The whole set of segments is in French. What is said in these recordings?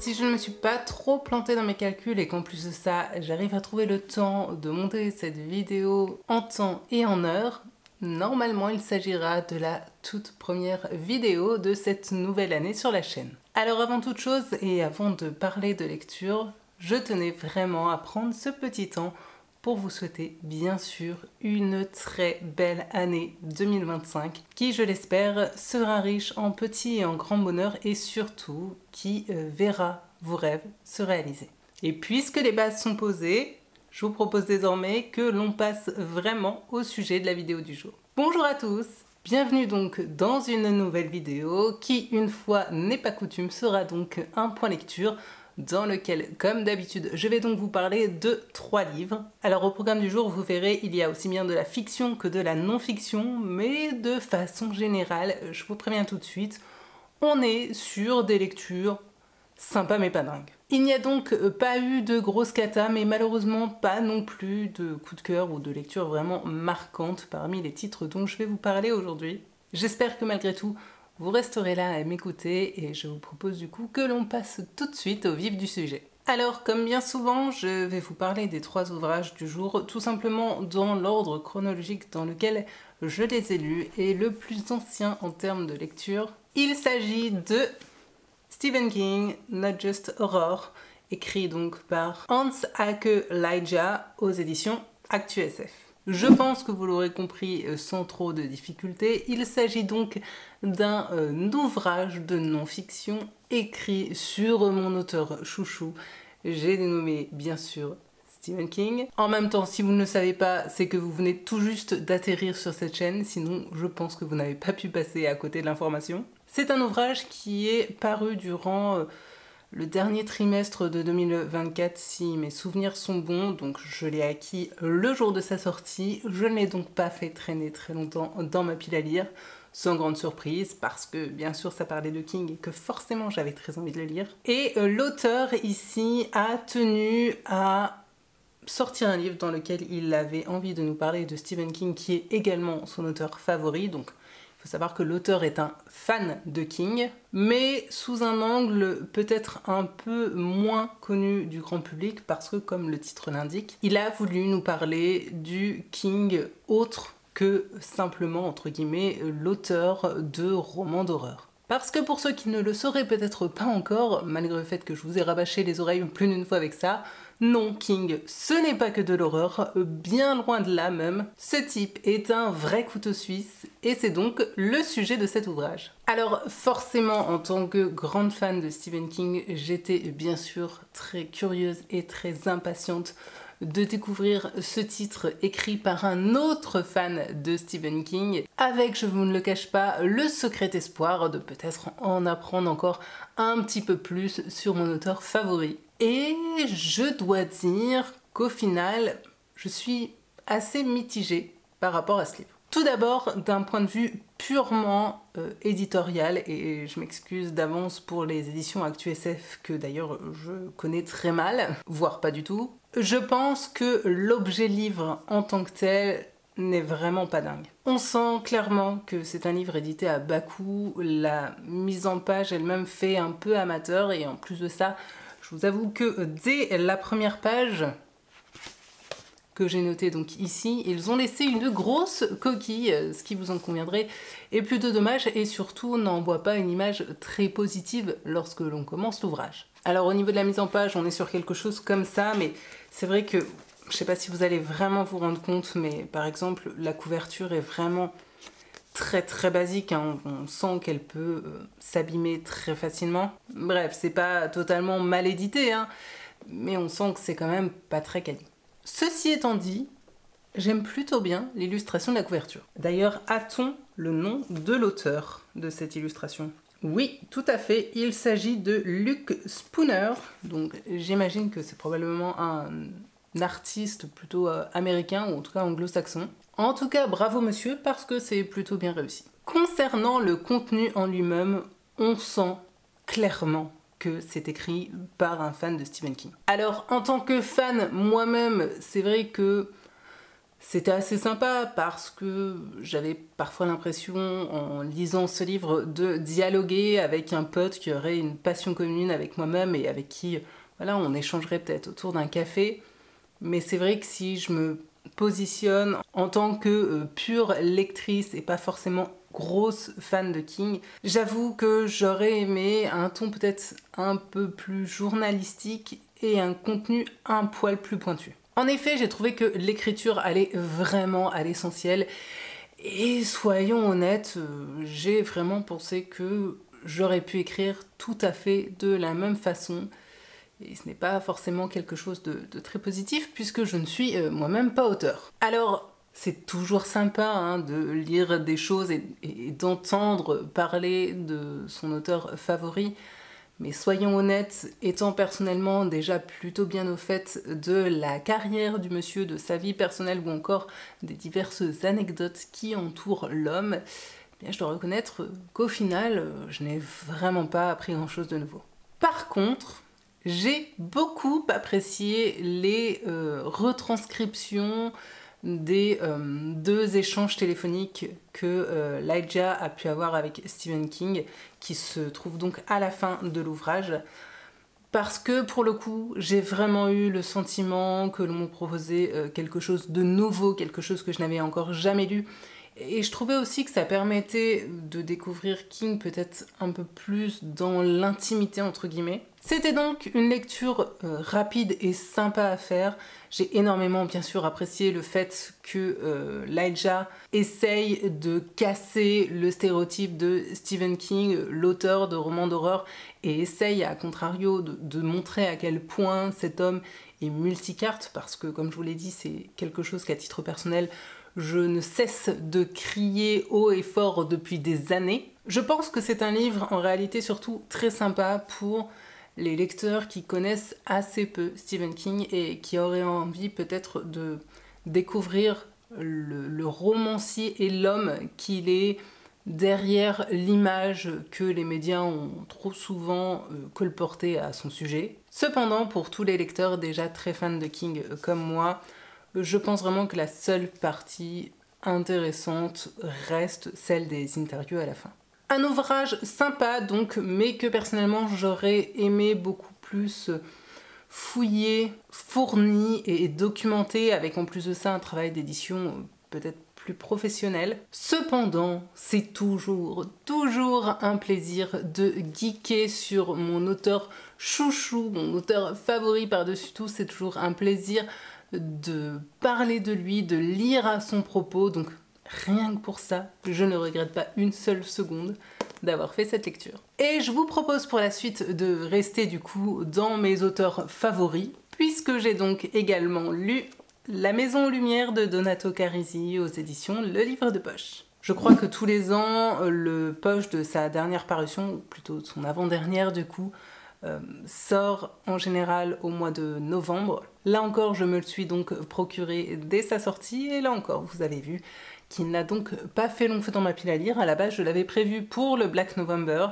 Si je ne me suis pas trop plantée dans mes calculs et qu'en plus de ça, j'arrive à trouver le temps de monter cette vidéo en temps et en heure, normalement il s'agira de la toute première vidéo de cette nouvelle année sur la chaîne. Alors avant toute chose et avant de parler de lecture, je tenais vraiment à prendre ce petit temps pour vous souhaiter bien sûr une très belle année 2025 qui, je l'espère, sera riche en petits et en grands bonheurs et surtout qui verra vos rêves se réaliser. Et puisque les bases sont posées, je vous propose désormais que l'on passe vraiment au sujet de la vidéo du jour. Bonjour à tous, bienvenue donc dans une nouvelle vidéo qui, une fois n'est pas coutume, sera donc un point lecture dans lequel, comme d'habitude, je vais donc vous parler de 3 livres. Alors au programme du jour, vous verrez, il y a aussi bien de la fiction que de la non-fiction, mais de façon générale, je vous préviens tout de suite, on est sur des lectures sympas mais pas dingues. Il n'y a donc pas eu de grosses catas, mais malheureusement pas non plus de coups de cœur ou de lectures vraiment marquantes parmi les titres dont je vais vous parler aujourd'hui. J'espère que malgré tout, vous resterez là à m'écouter et je vous propose du coup que l'on passe tout de suite au vif du sujet. Alors, comme bien souvent, je vais vous parler des 3 ouvrages du jour, tout simplement dans l'ordre chronologique dans lequel je les ai lus, et le plus ancien en termes de lecture. Il s'agit de Stephen King, Not Just Horror, écrit donc par Hans Ake Leija aux éditions ActuSF. Je pense que vous l'aurez compris sans trop de difficultés, il s'agit donc d'un ouvrage de non-fiction écrit sur mon auteur chouchou. J'ai dénommé bien sûr Stephen King. En même temps, si vous ne le savez pas, c'est que vous venez tout juste d'atterrir sur cette chaîne, sinon je pense que vous n'avez pas pu passer à côté de l'information. C'est un ouvrage qui est paru durant le dernier trimestre de 2024, si mes souvenirs sont bons, donc je l'ai acquis le jour de sa sortie. Je ne l'ai donc pas fait traîner très longtemps dans ma pile à lire, sans grande surprise, parce que bien sûr ça parlait de King et que forcément j'avais très envie de le lire. Et l'auteur ici a tenu à sortir un livre dans lequel il avait envie de nous parler de Stephen King, qui est également son auteur favori, donc il faut savoir que l'auteur est un fan de King, mais sous un angle peut-être un peu moins connu du grand public parce que, comme le titre l'indique, il a voulu nous parler du King autre que simplement, entre guillemets, l'auteur de romans d'horreur. Parce que pour ceux qui ne le sauraient peut-être pas encore, malgré le fait que je vous ai rabâché les oreilles plus d'une fois avec ça, non, King, ce n'est pas que de l'horreur, bien loin de là même. Ce type est un vrai couteau suisse et c'est donc le sujet de cet ouvrage. Alors forcément, en tant que grande fan de Stephen King, j'étais bien sûr très curieuse et très impatiente de découvrir ce titre écrit par un autre fan de Stephen King, avec, je vous ne le cache pas, le secret espoir de peut-être en apprendre encore un petit peu plus sur mon auteur favori. Et je dois dire qu'au final, je suis assez mitigée par rapport à ce livre. Tout d'abord, d'un point de vue purement éditorial, et je m'excuse d'avance pour les éditions ActuSF que d'ailleurs je connais très mal, voire pas du tout, je pense que l'objet livre en tant que tel n'est vraiment pas dingue. On sent clairement que c'est un livre édité à bas coût, la mise en page elle-même fait un peu amateur, et en plus de ça, je vous avoue que dès la première page que j'ai notée donc ici, ils ont laissé une grosse coquille, ce qui vous en conviendrait est plutôt dommage et surtout n'envoie pas une image très positive lorsque l'on commence l'ouvrage. Alors au niveau de la mise en page, on est sur quelque chose comme ça, mais c'est vrai que, je sais pas si vous allez vraiment vous rendre compte, mais par exemple la couverture est vraiment très basique, hein. On sent qu'elle peut s'abîmer très facilement. Bref, c'est pas totalement mal édité, hein, mais on sent que c'est quand même pas très quali. Ceci étant dit, j'aime plutôt bien l'illustration de la couverture. D'ailleurs, a-t-on le nom de l'auteur de cette illustration? Oui, tout à fait, il s'agit de Luke Spooner, donc j'imagine que c'est probablement un artiste plutôt américain ou en tout cas anglo-saxon. En tout cas, bravo monsieur, parce que c'est plutôt bien réussi. Concernant le contenu en lui-même, on sent clairement que c'est écrit par un fan de Stephen King. Alors, en tant que fan moi-même, c'est vrai que C'était assez sympa parce que j'avais parfois l'impression, en lisant ce livre, de dialoguer avec un pote qui aurait une passion commune avec moi-même et avec qui, voilà, on échangerait peut-être autour d'un café. Mais c'est vrai que si je me positionne en tant que pure lectrice et pas forcément grosse fan de King, j'avoue que j'aurais aimé un ton peut-être un peu plus journalistique et un contenu un poil plus pointu. En effet, j'ai trouvé que l'écriture allait vraiment à l'essentiel et soyons honnêtes, j'ai vraiment pensé que j'aurais pu écrire tout à fait de la même façon. Et ce n'est pas forcément quelque chose de très positif puisque je ne suis moi-même pas auteur. Alors, c'est toujours sympa hein, de lire des choses et d'entendre parler de son auteur favori, mais soyons honnêtes, étant personnellement déjà plutôt bien au fait de la carrière du monsieur, de sa vie personnelle ou encore des diverses anecdotes qui entourent l'homme, eh bien, je dois reconnaître qu'au final, je n'ai vraiment pas appris grand-chose de nouveau. Par contre, j'ai beaucoup apprécié les retranscriptions des deux échanges téléphoniques que Elijah a pu avoir avec Stephen King, qui se trouvent donc à la fin de l'ouvrage. Parce que pour le coup, j'ai vraiment eu le sentiment que l'on me proposait quelque chose de nouveau, quelque chose que je n'avais encore jamais lu. Et je trouvais aussi que ça permettait de découvrir King peut-être un peu plus dans l'intimité entre guillemets. C'était donc une lecture rapide et sympa à faire. J'ai énormément bien sûr apprécié le fait que Elijah essaye de casser le stéréotype de Stephen King, l'auteur de romans d'horreur, et essaye à contrario de montrer à quel point cet homme est multicarte, parce que comme je vous l'ai dit, c'est quelque chose qu'à titre personnel, je ne cesse de crier haut et fort depuis des années. Je pense que c'est un livre en réalité surtout très sympa pour les lecteurs qui connaissent assez peu Stephen King et qui auraient envie peut-être de découvrir le romancier et l'homme qu'il est derrière l'image que les médias ont trop souvent colportée à son sujet. Cependant, pour tous les lecteurs déjà très fans de King comme moi, je pense vraiment que la seule partie intéressante reste celle des interviews à la fin. Un ouvrage sympa donc, mais que personnellement j'aurais aimé beaucoup plus fouiller, fourni et documenté, avec en plus de ça un travail d'édition peut-être plus professionnel. Cependant, c'est toujours un plaisir de geeker sur mon auteur chouchou, mon auteur favori par-dessus tout. C'est toujours un plaisir de parler de lui, de lire à son propos, donc rien que pour ça, je ne regrette pas une seule seconde d'avoir fait cette lecture. Et je vous propose pour la suite de rester du coup dans mes auteurs favoris, puisque j'ai donc également lu La Maison aux Lumières de Donato Carisi aux éditions Le Livre de Poche. Je crois que tous les ans, le poche de sa dernière parution, ou plutôt de son avant-dernière du coup, sort en général au mois de novembre. Là encore, je me le suis donc procuré dès sa sortie, et là encore, vous avez vu qu'il n'a donc pas fait long feu dans ma pile à lire. À la base, je l'avais prévu pour le Black November.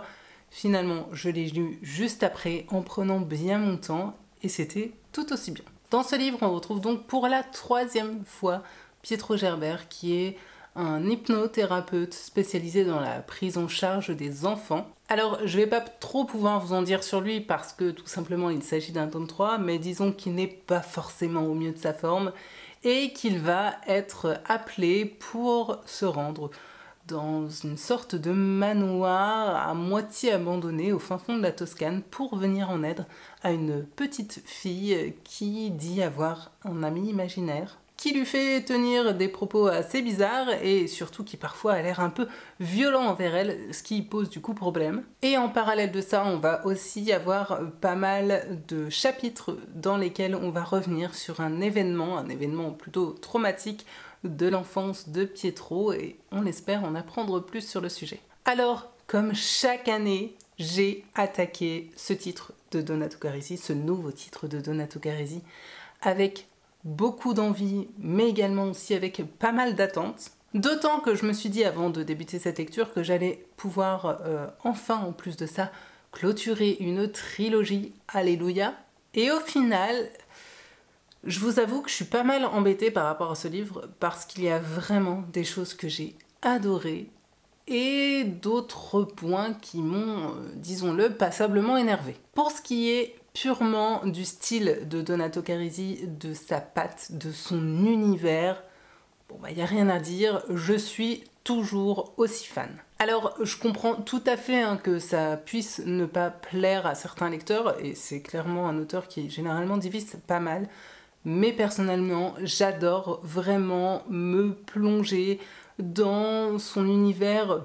Finalement, je l'ai lu juste après, en prenant bien mon temps, et c'était tout aussi bien. Dans ce livre, on retrouve donc pour la 3e fois Pietro Gerber, qui est un hypnothérapeute spécialisé dans la prise en charge des enfants. Alors, je vais pas trop pouvoir vous en dire sur lui parce que tout simplement il s'agit d'un tome 3, mais disons qu'il n'est pas forcément au mieux de sa forme et qu'il va être appelé pour se rendre dans une sorte de manoir à moitié abandonné au fin fond de la Toscane pour venir en aide à une petite fille qui dit avoir un ami imaginaire qui lui fait tenir des propos assez bizarres et surtout qui parfois a l'air un peu violent envers elle, ce qui pose du coup problème. Et en parallèle de ça, on va aussi avoir pas mal de chapitres dans lesquels on va revenir sur un événement plutôt traumatique de l'enfance de Pietro et on espère en apprendre plus sur le sujet. Alors, comme chaque année, j'ai attaqué ce titre de Donato Carisi, ce nouveau titre de Donato Carisi, avec beaucoup d'envie, mais également aussi avec pas mal d'attentes. D'autant que je me suis dit avant de débuter cette lecture que j'allais pouvoir enfin, en plus de ça, clôturer une trilogie, alléluia. Et au final, Je vous avoue que je suis pas mal embêtée par rapport à ce livre parce qu'il y a vraiment des choses que j'ai adorées et d'autres points qui m'ont, disons-le, passablement énervée. Pour ce qui est purement du style de Donato Carisi, de sa patte, de son univers, bon bah y a rien à dire, je suis toujours aussi fan. Alors je comprends tout à fait hein, que ça puisse ne pas plaire à certains lecteurs, et c'est clairement un auteur qui généralement divise pas mal, mais personnellement j'adore vraiment me plonger dans son univers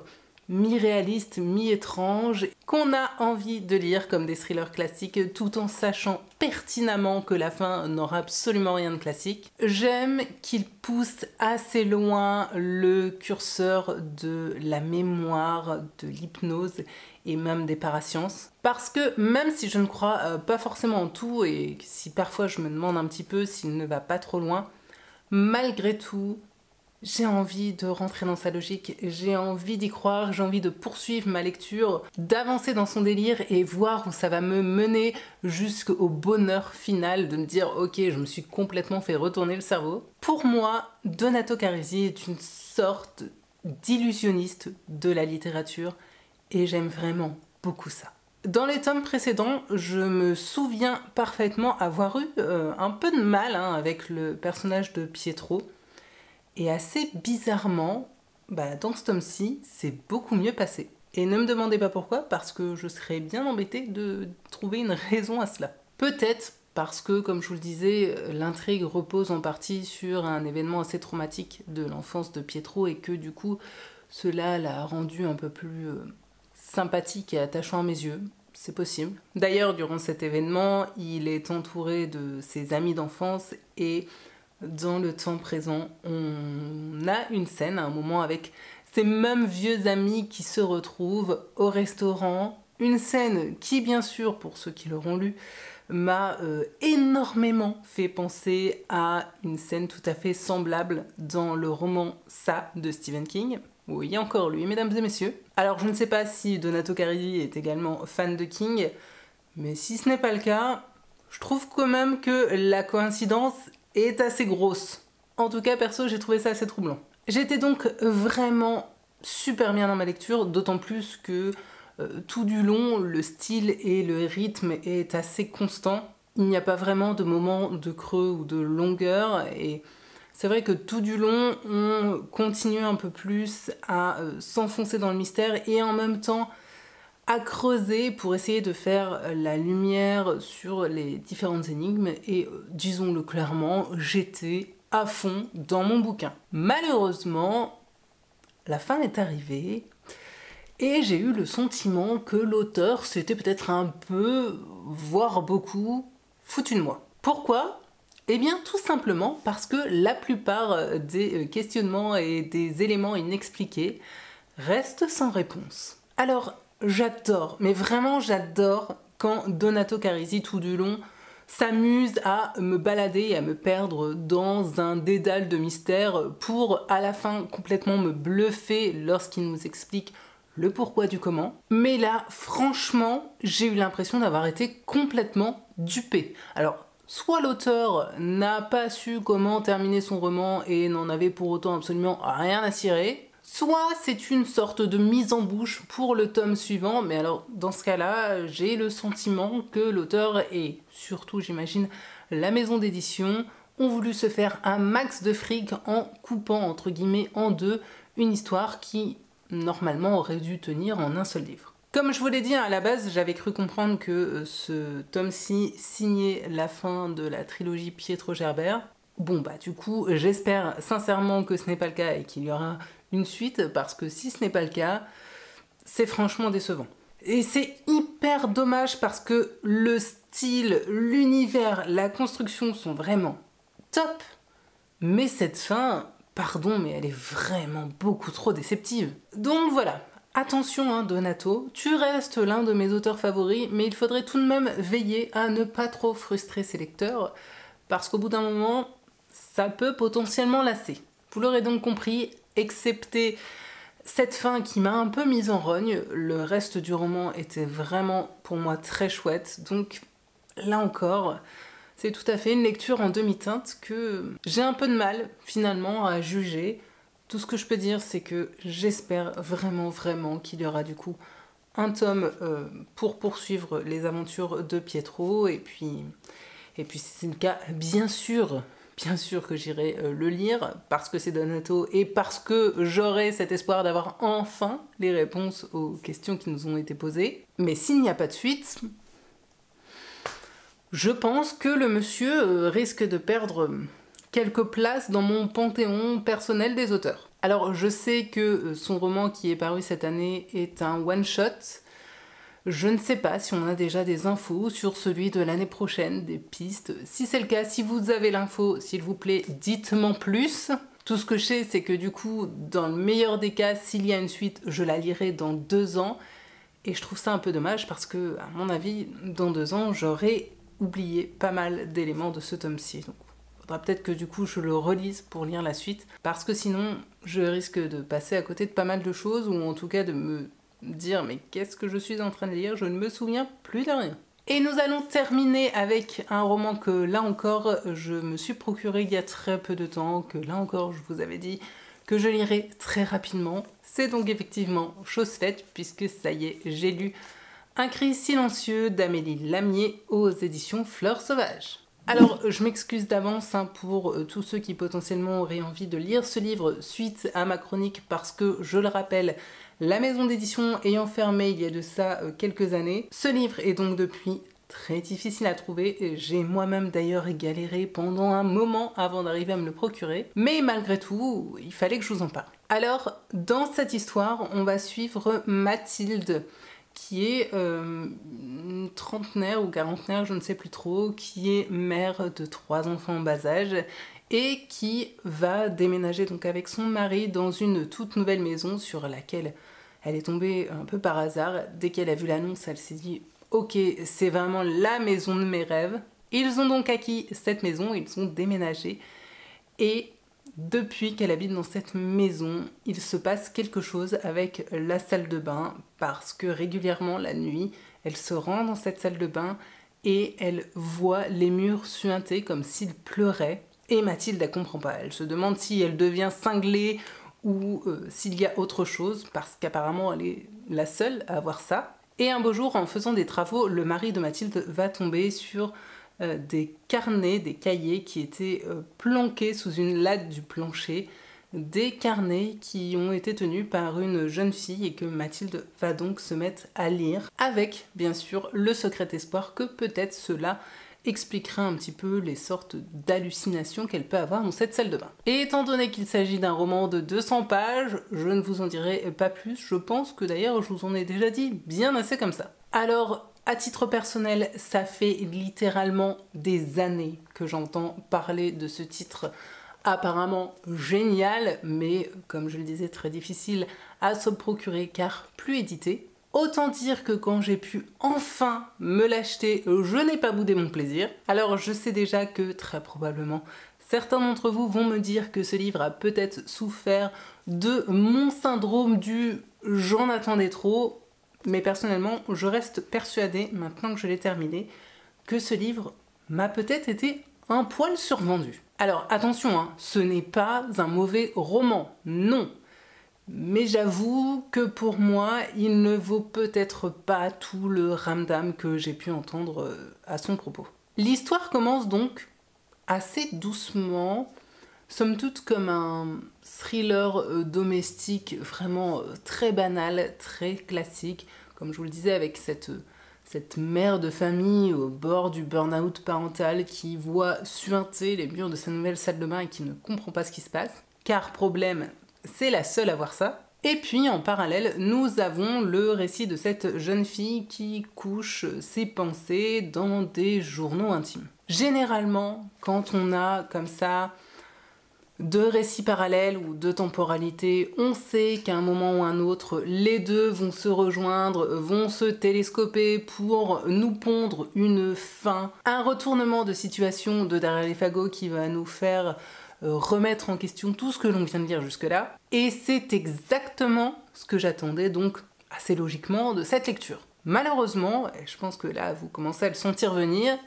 mi-réaliste, mi-étrange, qu'on a envie de lire comme des thrillers classiques tout en sachant pertinemment que la fin n'aura absolument rien de classique. J'aime qu'il pousse assez loin le curseur de la mémoire, de l'hypnose et même des parasciences. Parce que même si je ne crois pas forcément en tout et si parfois je me demande un petit peu s'il ne va pas trop loin, malgré tout, j'ai envie de rentrer dans sa logique, j'ai envie d'y croire, j'ai envie de poursuivre ma lecture, d'avancer dans son délire et voir où ça va me mener jusqu'au bonheur final, de me dire ok, je me suis complètement fait retourner le cerveau. Pour moi, Donato Carisi est une sorte d'illusionniste de la littérature et j'aime vraiment beaucoup ça. Dans les tomes précédents, je me souviens parfaitement avoir eu un peu de mal hein, avec le personnage de Pietro. Et assez bizarrement, dans ce tome-ci, c'est beaucoup mieux passé. Et ne me demandez pas pourquoi, parce que je serais bien embêtée de trouver une raison à cela. Peut-être parce que, comme je vous le disais, l'intrigue repose en partie sur un événement assez traumatique de l'enfance de Pietro et que du coup, cela l'a rendu un peu plus sympathique et attachant à mes yeux. C'est possible. D'ailleurs, durant cet événement, il est entouré de ses amis d'enfance et dans le temps présent, on a une scène à un moment avec ces mêmes vieux amis qui se retrouvent au restaurant. Une scène qui, bien sûr, pour ceux qui l'auront lu, m'a énormément fait penser à une scène tout à fait semblable dans le roman Ça de Stephen King. Oui, encore lui, mesdames et messieurs. Alors, je ne sais pas si Donato Carisi est également fan de King, mais si ce n'est pas le cas, je trouve quand même que la coïncidence est assez grosse. En tout cas, perso, j'ai trouvé ça assez troublant. J'étais donc vraiment super bien dans ma lecture, d'autant plus que tout du long, le style et le rythme est assez constant. Il n'y a pas vraiment de moment de creux ou de longueur, et c'est vrai que tout du long, on continue un peu plus à s'enfoncer dans le mystère et en même temps à creuser pour essayer de faire la lumière sur les différentes énigmes et disons-le clairement, j'étais à fond dans mon bouquin. Malheureusement, la fin est arrivée et j'ai eu le sentiment que l'auteur s'était peut-être un peu, voire beaucoup, foutu de moi. Pourquoi ? Eh bien tout simplement parce que la plupart des questionnements et des éléments inexpliqués restent sans réponse. Alors, j'adore, mais vraiment j'adore quand Donato Carisi tout du long s'amuse à me balader et à me perdre dans un dédale de mystère pour à la fin complètement me bluffer lorsqu'il nous explique le pourquoi du comment. Mais là, franchement, j'ai eu l'impression d'avoir été complètement dupée. Alors, soit l'auteur n'a pas su comment terminer son roman et n'en avait pour autant absolument rien à cirer, soit c'est une sorte de mise en bouche pour le tome suivant, mais alors dans ce cas-là, j'ai le sentiment que l'auteur et surtout j'imagine la maison d'édition ont voulu se faire un max de fric en coupant entre guillemets en deux une histoire qui normalement aurait dû tenir en un seul livre. Comme je vous l'ai dit à la base, j'avais cru comprendre que ce tome-ci signait la fin de la trilogie Pietro Gerbert. Bon du coup, j'espère sincèrement que ce n'est pas le cas et qu'il y aura une suite, parce que si ce n'est pas le cas, c'est franchement décevant. Et c'est hyper dommage parce que le style, l'univers, la construction sont vraiment top, mais cette fin, pardon, mais elle est vraiment beaucoup trop déceptive. Donc voilà, attention hein, Donato, tu restes l'un de mes auteurs favoris, mais il faudrait tout de même veiller à ne pas trop frustrer ses lecteurs, parce qu'au bout d'un moment, ça peut potentiellement lasser. Vous l'aurez donc compris, excepté cette fin qui m'a un peu mise en rogne, le reste du roman était vraiment pour moi très chouette, donc là encore, C'est tout à fait une lecture en demi-teinte que j'ai un peu de mal finalement à juger. Tout ce que je peux dire, c'est que j'espère vraiment qu'il y aura du coup un tome pour poursuivre les aventures de Pietro. Et puis si c'est le cas, bien sûr que j'irai le lire parce que c'est Donato et parce que j'aurai cet espoir d'avoir enfin les réponses aux questions qui nous ont été posées. Mais s'il n'y a pas de suite, je pense que le monsieur risque de perdre quelques places dans mon panthéon personnel des auteurs. Alors je sais que son roman qui est paru cette année est un one-shot. Je ne sais pas si on a déjà des infos sur celui de l'année prochaine, des pistes. Si c'est le cas, si vous avez l'info, s'il vous plaît, dites-m'en plus. Tout ce que je sais, c'est que du coup, dans le meilleur des cas, s'il y a une suite, je la lirai dans 2 ans. Et je trouve ça un peu dommage parce que, à mon avis, dans 2 ans, j'aurai oublié pas mal d'éléments de ce tome-ci. Donc, il faudra peut-être que du coup, je le relise pour lire la suite. Parce que sinon, je risque de passer à côté de pas mal de choses, ou en tout cas de me dire mais qu'est-ce que je suis en train de lire, je ne me souviens plus de rien. Et nous allons terminer avec un roman que là encore je me suis procuré il y a très peu de temps, que là encore je vous avais dit que je lirai très rapidement. C'est donc effectivement chose faite puisque ça y est, j'ai lu Un cri silencieux d'Amélie Lamier aux éditions Fleurs Sauvages. Alors, je m'excuse d'avance pour tous ceux qui potentiellement auraient envie de lire ce livre suite à ma chronique parce que, je le rappelle, la maison d'édition ayant fermé il y a de ça quelques années, ce livre est donc depuis très difficile à trouver. J'ai moi-même d'ailleurs galéré pendant un moment avant d'arriver à me le procurer. Mais malgré tout, il fallait que je vous en parle. Alors, dans cette histoire, on va suivre Mathilde, qui est une trentenaire ou quarantenaire, je ne sais plus trop, qui est mère de 3 enfants en bas âge et qui va déménager donc avec son mari dans une toute nouvelle maison sur laquelle elle est tombée un peu par hasard. Dès qu'elle a vu l'annonce, elle s'est dit « Ok, c'est vraiment la maison de mes rêves ». Ils ont donc acquis cette maison, ils ont déménagé et depuis qu'elle habite dans cette maison, il se passe quelque chose avec la salle de bain parce que régulièrement la nuit, elle se rend dans cette salle de bain et elle voit les murs suinter comme s'il pleurait. Et Mathilde, elle comprend pas. Elle se demande si elle devient cinglée ou s'il y a autre chose parce qu'apparemment elle est la seule à avoir ça. Et un beau jour, en faisant des travaux, le mari de Mathilde va tomber sur des carnets, des cahiers qui étaient planqués sous une latte du plancher, des carnets qui ont été tenus par une jeune fille et que Mathilde va donc se mettre à lire avec, bien sûr, le secret espoir que peut-être cela expliquera un petit peu les sortes d'hallucinations qu'elle peut avoir dans cette salle de bain. Et étant donné qu'il s'agit d'un roman de 200 pages, je ne vous en dirai pas plus, je pense que d'ailleurs je vous en ai déjà dit bien assez comme ça. Alors, à titre personnel, ça fait littéralement des années que j'entends parler de ce titre apparemment génial, mais comme je le disais, très difficile à se procurer car plus édité. Autant dire que quand j'ai pu enfin me l'acheter, je n'ai pas boudé mon plaisir. Alors je sais déjà que très probablement certains d'entre vous vont me dire que ce livre a peut-être souffert de mon syndrome du « j'en attendais trop ». Mais personnellement, je reste persuadée, maintenant que je l'ai terminé, que ce livre m'a peut-être été un poil survendu. Alors attention, hein, ce n'est pas un mauvais roman, non. Mais j'avoue que pour moi, il ne vaut peut-être pas tout le ramdam que j'ai pu entendre à son propos. L'histoire commence donc assez doucement, somme toute comme un thriller domestique vraiment très banal, très classique, comme je vous le disais, avec cette mère de famille au bord du burn-out parental qui voit suinter les murs de sa nouvelle salle de bain et qui ne comprend pas ce qui se passe. Car problème, c'est la seule à voir ça. Et puis en parallèle, nous avons le récit de cette jeune fille qui couche ses pensées dans des journaux intimes. Généralement, quand on a comme ça 2 récits parallèles ou 2 temporalités, on sait qu'à un moment ou un autre, les deux vont se rejoindre, vont se télescoper pour nous pondre une fin, un retournement de situation de derrière les fagots qui va nous faire remettre en question tout ce que l'on vient de lire jusque-là. Et c'est exactement ce que j'attendais donc assez logiquement de cette lecture. Malheureusement, et je pense que là vous commencez à le sentir venir,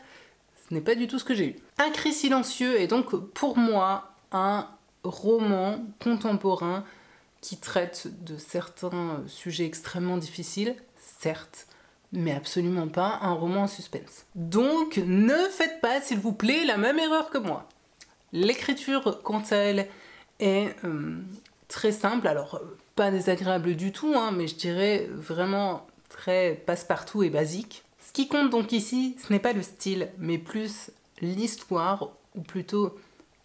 Ce n'est pas du tout ce que j'ai eu. Un cri silencieux est donc pour moi un roman contemporain qui traite de certains sujets extrêmement difficiles, certes, mais absolument pas un roman en suspense. Donc ne faites pas, s'il vous plaît, la même erreur que moi. L'écriture, quant à elle, est très simple, alors pas désagréable du tout, hein, mais je dirais vraiment très passe-partout et basique. Ce qui compte donc ici, ce n'est pas le style, mais plus l'histoire, ou plutôt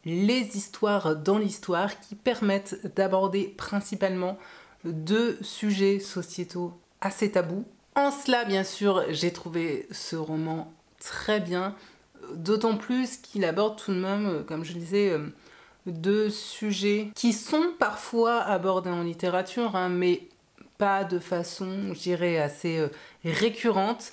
les histoires dans l'histoire qui permettent d'aborder principalement deux sujets sociétaux assez tabous. En cela, bien sûr, j'ai trouvé ce roman très bien, d'autant plus qu'il aborde tout de même, comme je disais, deux sujets qui sont parfois abordés en littérature, hein, mais pas de façon, je dirais, assez récurrente.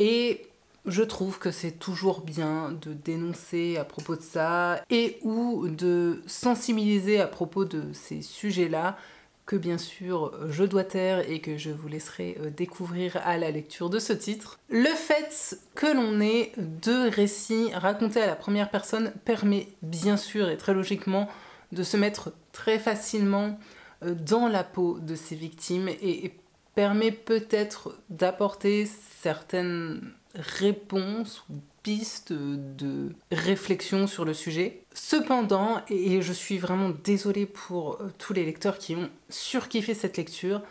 Et je trouve que c'est toujours bien de dénoncer à propos de ça et ou de sensibiliser à propos de ces sujets-là que bien sûr je dois taire et que je vous laisserai découvrir à la lecture de ce titre. Le fait que l'on ait deux récits racontés à la première personne permet bien sûr et très logiquement de se mettre très facilement dans la peau de ces victimes et permet peut-être d'apporter certaines réponses ou pistes de réflexion sur le sujet. Cependant, et je suis vraiment désolée pour tous les lecteurs qui ont surkiffé cette lecture,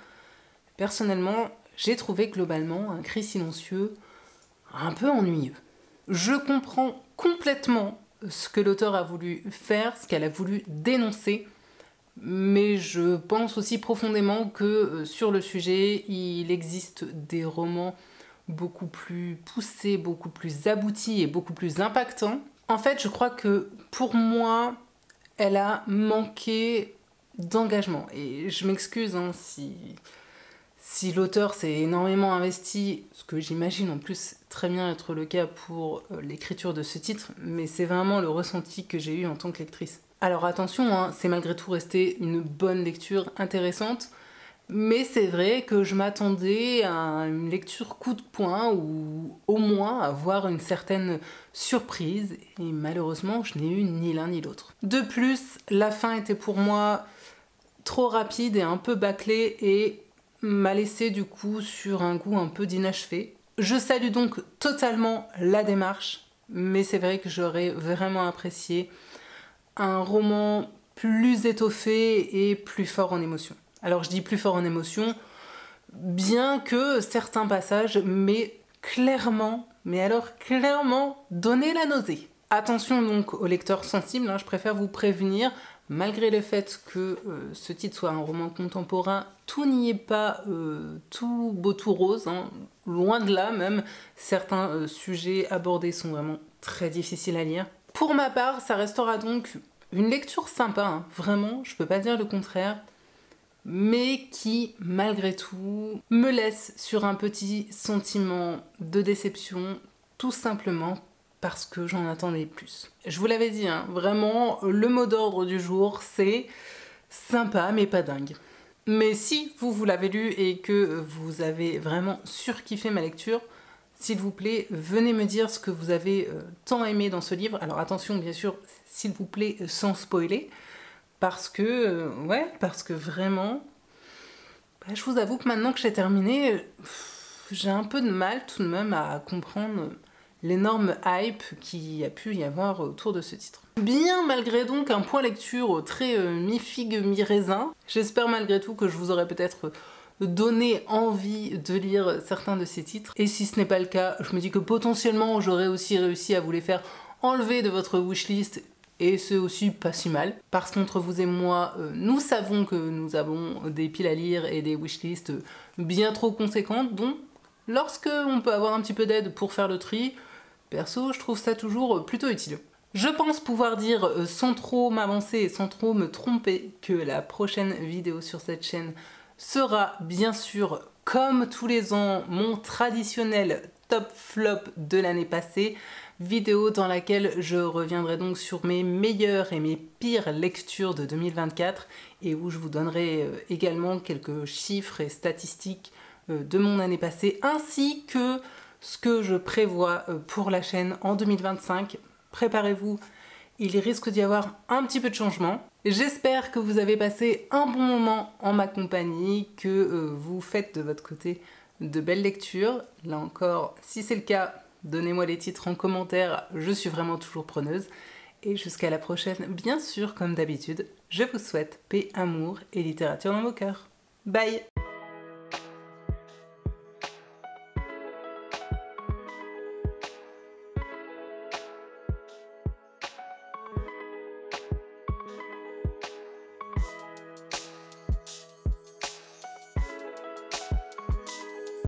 personnellement, j'ai trouvé globalement un cri silencieux un peu ennuyeux. Je comprends complètement ce que l'auteur a voulu faire, ce qu'elle a voulu dénoncer, mais je pense aussi profondément que sur le sujet, il existe des romans beaucoup plus poussés, beaucoup plus aboutis et beaucoup plus impactants. En fait, je crois que pour moi, elle a manqué d'engagement. Et je m'excuse hein, si l'auteur s'est énormément investi, ce que j'imagine en plus très bien être le cas pour l'écriture de ce titre, mais c'est vraiment le ressenti que j'ai eu en tant que lectrice. Alors attention, hein, c'est malgré tout resté une bonne lecture intéressante, mais c'est vrai que je m'attendais à une lecture coup de poing ou au moins à voir une certaine surprise, et malheureusement je n'ai eu ni l'un ni l'autre. De plus, la fin était pour moi trop rapide et un peu bâclée et m'a laissé du coup sur un goût un peu d'inachevé. Je salue donc totalement la démarche, mais c'est vrai que j'aurais vraiment apprécié un roman plus étoffé et plus fort en émotion. Alors je dis plus fort en émotion, bien que certains passages m'aient clairement, mais alors clairement, donné la nausée. Attention donc aux lecteurs sensibles, hein, je préfère vous prévenir, malgré le fait que ce titre soit un roman contemporain, tout n'y est pas tout beau tout rose, hein, loin de là même, certains sujets abordés sont vraiment très difficiles à lire. Pour ma part, ça restera donc une lecture sympa, hein, vraiment, je peux pas dire le contraire, mais qui, malgré tout, me laisse sur un petit sentiment de déception, tout simplement parce que j'en attendais plus. Je vous l'avais dit, hein, vraiment, le mot d'ordre du jour, c'est sympa mais pas dingue. Mais si vous l'avez lu et que vous avez vraiment surkiffé ma lecture, s'il vous plaît, venez me dire ce que vous avez tant aimé dans ce livre. Alors attention, bien sûr, s'il vous plaît, sans spoiler, parce que vraiment, je vous avoue que maintenant que j'ai terminé, j'ai un peu de mal tout de même à comprendre l'énorme hype qu'il y a pu y avoir autour de ce titre. Bien malgré donc un point lecture très mi-figue, mi-raisin, j'espère malgré tout que je vous aurai peut-être donné envie de lire certains de ces titres. Et si ce n'est pas le cas, je me dis que potentiellement j'aurais aussi réussi à vous les faire enlever de votre wishlist, et c'est aussi pas si mal, parce qu'entre vous et moi, nous savons que nous avons des piles à lire et des wishlists bien trop conséquentes, donc lorsque on peut avoir un petit peu d'aide pour faire le tri, perso, je trouve ça toujours plutôt utile. Je pense pouvoir dire sans trop m'avancer et sans trop me tromper que la prochaine vidéo sur cette chaîne sera bien sûr, comme tous les ans, mon traditionnel top flop de l'année passée, vidéo dans laquelle je reviendrai donc sur mes meilleures et mes pires lectures de 2024 et où je vous donnerai également quelques chiffres et statistiques de mon année passée ainsi que ce que je prévois pour la chaîne en 2025. Préparez-vous, il risque d'y avoir un petit peu de changement. J'espère que vous avez passé un bon moment en ma compagnie, que vous faites de votre côté de belles lectures. Là encore, si c'est le cas, donnez-moi les titres en commentaire, je suis vraiment toujours preneuse. Et jusqu'à la prochaine, bien sûr, comme d'habitude, je vous souhaite paix, amour et littérature dans vos cœurs. Bye!